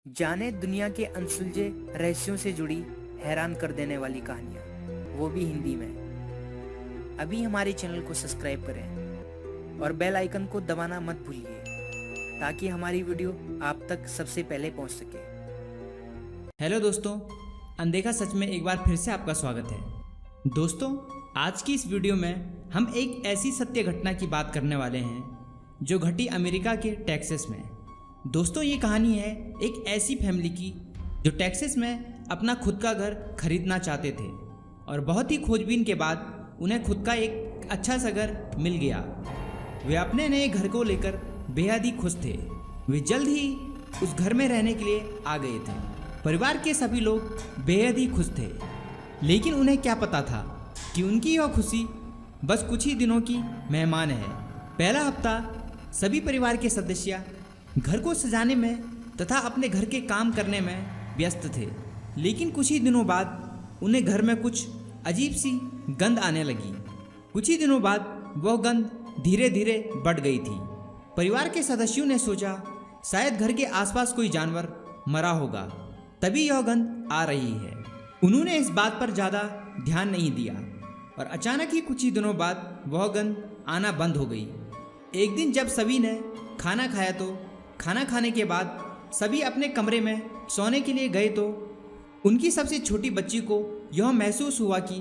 जाने दुनिया के अनसुलझे रहस्यों से जुड़ी हैरान कर देने वाली कहानियाँ, वो भी हिंदी में। अभी हमारे चैनल को सब्सक्राइब करें और बेल आइकन को दबाना मत भूलिए ताकि हमारी वीडियो आप तक सबसे पहले पहुंच सके। हेलो दोस्तों, अनदेखा सच में एक बार फिर से आपका स्वागत है। दोस्तों, आज की इस वीडियो में हम एक ऐसी सत्य घटना की बात करने वाले हैं जो घटी अमेरिका के टेक्सास में। दोस्तों, ये कहानी है एक ऐसी फैमिली की जो टेक्सास में अपना खुद का घर खरीदना चाहते थे और बहुत ही खोजबीन के बाद उन्हें खुद का एक अच्छा सा घर मिल गया। वे अपने नए घर को लेकर बेहद ही खुश थे। वे जल्द ही उस घर में रहने के लिए आ गए थे। परिवार के सभी लोग बेहद ही खुश थे, लेकिन उन्हें क्या पता था कि उनकी यह खुशी बस कुछ ही दिनों की मेहमान है। पहला हफ्ता सभी परिवार के सदस्य घर को सजाने में तथा अपने घर के काम करने में व्यस्त थे, लेकिन कुछ ही दिनों बाद उन्हें घर में कुछ अजीब सी गंध आने लगी। कुछ ही दिनों बाद वह गंध धीरे धीरे बढ़ गई थी। परिवार के सदस्यों ने सोचा शायद घर के आसपास कोई जानवर मरा होगा, तभी यह गंध आ रही है। उन्होंने इस बात पर ज़्यादा ध्यान नहीं दिया और अचानक ही कुछ ही दिनों बाद वह गंध आना बंद हो गई। एक दिन जब सभी ने खाना खाया तो खाना खाने के बाद सभी अपने कमरे में सोने के लिए गए तो उनकी सबसे छोटी बच्ची को यह महसूस हुआ कि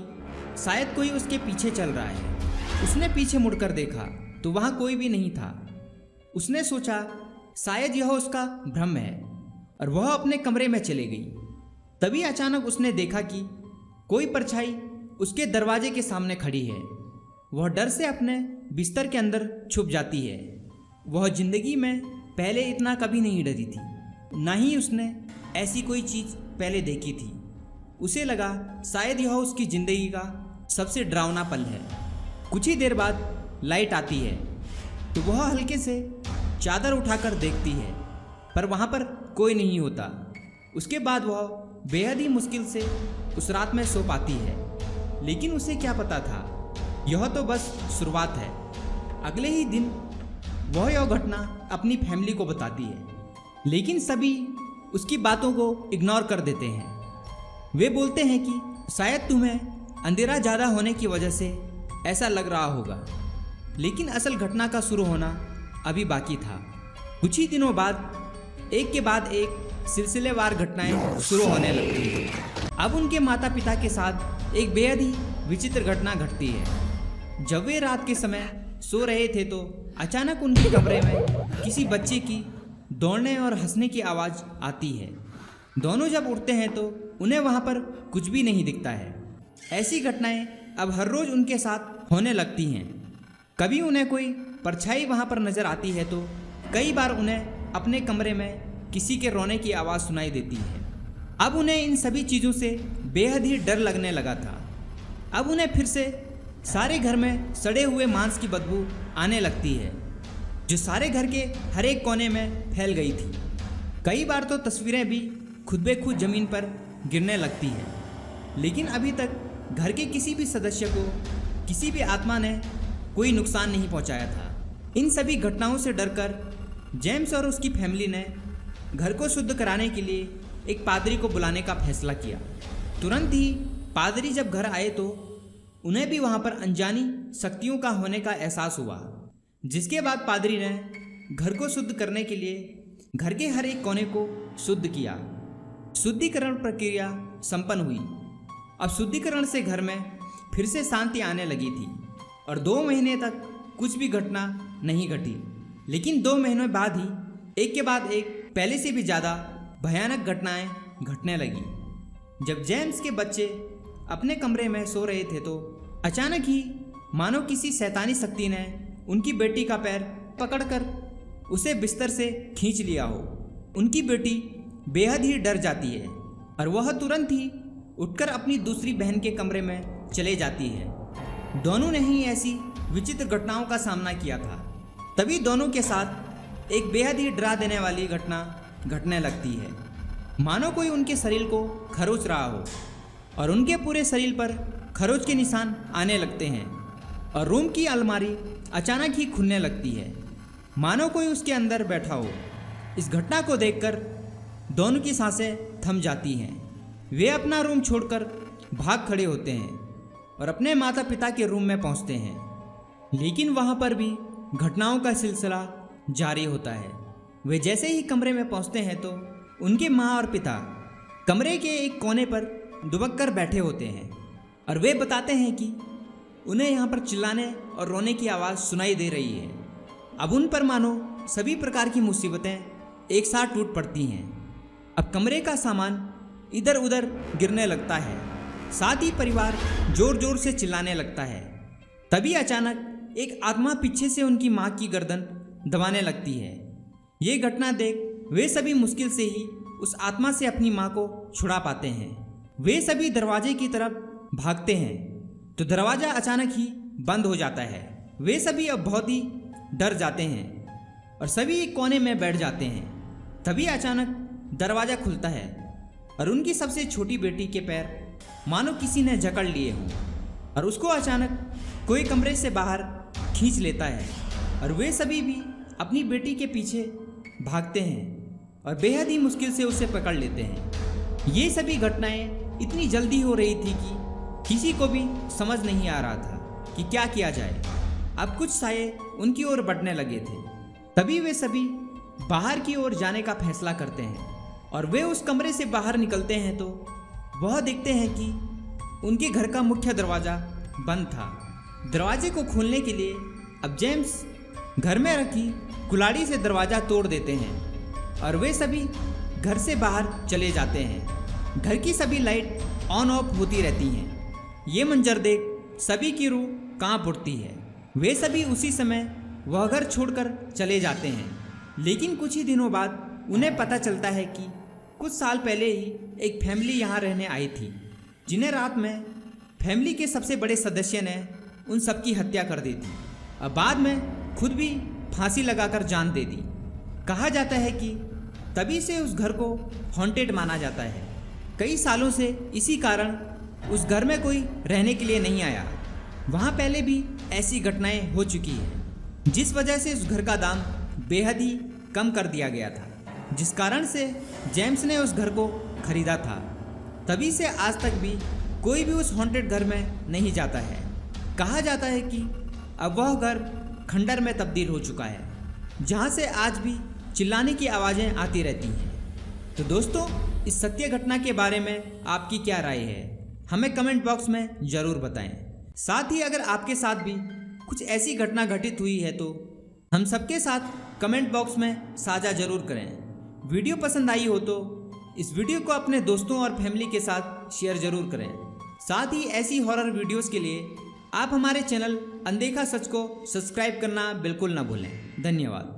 शायद कोई उसके पीछे चल रहा है। उसने पीछे मुड़कर देखा तो वहाँ कोई भी नहीं था। उसने सोचा शायद यह उसका भ्रम है और वह अपने कमरे में चली गई। तभी अचानक उसने देखा कि कोई परछाई उसके दरवाजे के सामने खड़ी है। वह डर से अपने बिस्तर के अंदर छुप जाती है। वह जिंदगी में पहले इतना कभी नहीं डरी थी, ना ही उसने ऐसी कोई चीज़ पहले देखी थी। उसे लगा शायद यह उसकी ज़िंदगी का सबसे डरावना पल है। कुछ ही देर बाद लाइट आती है तो वह हल्के से चादर उठाकर देखती है, पर वहाँ पर कोई नहीं होता। उसके बाद वह बेहद ही मुश्किल से उस रात में सो पाती है, लेकिन उसे क्या पता था यह तो बस शुरुआत है। अगले ही दिन वह यह घटना अपनी फैमिली को बताती है, लेकिन सभी उसकी बातों को इग्नोर कर देते हैं। वे बोलते हैं कि शायद तुम्हें अंधेरा ज़्यादा होने की वजह से ऐसा लग रहा होगा, लेकिन असल घटना का शुरू होना अभी बाकी था। कुछ ही दिनों बाद एक के बाद एक सिलसिलेवार घटनाएं शुरू होने लगती हैं। अब उनके माता पिता के साथ एक बेहद ही विचित्र घटना घटती है। जब वे रात के समय सो रहे थे तो अचानक उनके कमरे में किसी बच्चे की दौड़ने और हंसने की आवाज़ आती है। दोनों जब उठते हैं तो उन्हें वहाँ पर कुछ भी नहीं दिखता है। ऐसी घटनाएं अब हर रोज़ उनके साथ होने लगती हैं। कभी उन्हें कोई परछाई वहाँ पर नज़र आती है तो कई बार उन्हें अपने कमरे में किसी के रोने की आवाज़ सुनाई देती है। अब उन्हें इन सभी चीज़ों से बेहद ही डर लगने लगा था। अब उन्हें फिर से सारे घर में सड़े हुए मांस की बदबू आने लगती है, जो सारे घर के हर एक कोने में फैल गई थी। कई बार तो तस्वीरें भी खुद बे खुद ज़मीन पर गिरने लगती हैं, लेकिन अभी तक घर के किसी भी सदस्य को किसी भी आत्मा ने कोई नुकसान नहीं पहुंचाया था। इन सभी घटनाओं से डरकर जेम्स और उसकी फैमिली ने घर को शुद्ध कराने के लिए एक पादरी को बुलाने का फैसला किया। तुरंत ही पादरी जब घर आए तो उन्हें भी वहाँ पर अनजानी शक्तियों का होने का एहसास हुआ, जिसके बाद पादरी ने घर को शुद्ध करने के लिए घर के हर एक कोने को शुद्ध किया। शुद्धिकरण प्रक्रिया संपन्न हुई। अब शुद्धिकरण से घर में फिर से शांति आने लगी थी और 2 महीने तक कुछ भी घटना नहीं घटी। लेकिन 2 महीनों बाद ही एक के बाद एक पहले से भी ज़्यादा भयानक घटनाएं घटने लगी। जब जेम्स के बच्चे अपने कमरे में सो रहे थे तो अचानक ही मानो किसी शैतानी शक्ति ने उनकी बेटी का पैर पकड़कर उसे बिस्तर से खींच लिया हो। उनकी बेटी बेहद ही डर जाती है और वह तुरंत ही उठकर अपनी दूसरी बहन के कमरे में चले जाती है। दोनों ने ही ऐसी विचित्र घटनाओं का सामना किया था। तभी दोनों के साथ एक बेहद ही डरा देने वाली घटना घटने लगती है। मानो कोई उनके शरीर को खरोच रहा हो और उनके पूरे शरीर पर खरोच के निशान आने लगते हैं और रूम की अलमारी अचानक ही खुलने लगती है, मानो कोई उसके अंदर बैठा हो। इस घटना को देखकर दोनों की सांसें थम जाती हैं। वे अपना रूम छोड़कर भाग खड़े होते हैं और अपने माता पिता के रूम में पहुंचते हैं। लेकिन वहां पर भी घटनाओं का सिलसिला जारी होता है। वे जैसे ही कमरे में पहुंचते हैं तो उनके माँ और पिता कमरे के एक कोने पर दुबक कर बैठे होते हैं और वे बताते हैं कि उन्हें यहाँ पर चिल्लाने और रोने की आवाज़ सुनाई दे रही है। अब उन पर मानो सभी प्रकार की मुसीबतें एक साथ टूट पड़ती हैं। अब कमरे का सामान इधर उधर गिरने लगता है, साथ ही परिवार जोर जोर से चिल्लाने लगता है। तभी अचानक एक आत्मा पीछे से उनकी माँ की गर्दन दबाने लगती है। ये घटना देख वे सभी मुश्किल से ही उस आत्मा से अपनी माँ को छुड़ा पाते हैं। वे सभी दरवाजे की तरफ भागते हैं तो दरवाज़ा अचानक ही बंद हो जाता है। वे सभी अब बहुत ही डर जाते हैं और सभी एक कोने में बैठ जाते हैं। तभी अचानक दरवाज़ा खुलता है और उनकी सबसे छोटी बेटी के पैर मानो किसी ने जकड़ लिए हों और उसको अचानक कोई कमरे से बाहर खींच लेता है और वे सभी भी अपनी बेटी के पीछे भागते हैं और बेहद ही मुश्किल से उसे पकड़ लेते हैं। ये सभी घटनाएं इतनी जल्दी हो रही थी कि किसी को भी समझ नहीं आ रहा था कि क्या किया जाए। अब कुछ साये उनकी ओर बढ़ने लगे थे। तभी वे सभी बाहर की ओर जाने का फैसला करते हैं और वे उस कमरे से बाहर निकलते हैं तो वह देखते हैं कि उनके घर का मुख्य दरवाज़ा बंद था। दरवाजे को खोलने के लिए अब जेम्स घर में रखी कुल्हाड़ी से दरवाज़ा तोड़ देते हैं और वे सभी घर से बाहर चले जाते हैं। घर की सभी लाइट ऑन ऑफ होती रहती हैं। ये मंजर देख सभी की रूह कांप उठती है। वे सभी उसी समय वह घर छोड़कर चले जाते हैं। लेकिन कुछ ही दिनों बाद उन्हें पता चलता है कि कुछ साल पहले ही एक फैमिली यहाँ रहने आई थी, जिन्हें रात में फैमिली के सबसे बड़े सदस्य ने उन सबकी हत्या कर दी थी और बाद में खुद भी फांसी लगाकर जान दे दी। कहा जाता है कि तभी से उस घर को हॉन्टेड माना जाता है। कई सालों से इसी कारण उस घर में कोई रहने के लिए नहीं आया। वहाँ पहले भी ऐसी घटनाएं हो चुकी है, जिस वजह से उस घर का दाम बेहद ही कम कर दिया गया था, जिस कारण से जेम्स ने उस घर को खरीदा था। तभी से आज तक भी कोई भी उस हॉन्टेड घर में नहीं जाता है। कहा जाता है कि अब वह घर खंडर में तब्दील हो चुका है, जहाँ से आज भी चिल्लाने की आवाज़ें आती रहती हैं। तो दोस्तों, इस सत्य घटना के बारे में आपकी क्या राय है, हमें कमेंट बॉक्स में ज़रूर बताएं। साथ ही अगर आपके साथ भी कुछ ऐसी घटना घटित हुई है तो हम सबके साथ कमेंट बॉक्स में साझा जरूर करें। वीडियो पसंद आई हो तो इस वीडियो को अपने दोस्तों और फैमिली के साथ शेयर जरूर करें। साथ ही ऐसी हॉरर वीडियोस के लिए आप हमारे चैनल अनदेखा सच को सब्सक्राइब करना बिल्कुल ना भूलें। धन्यवाद।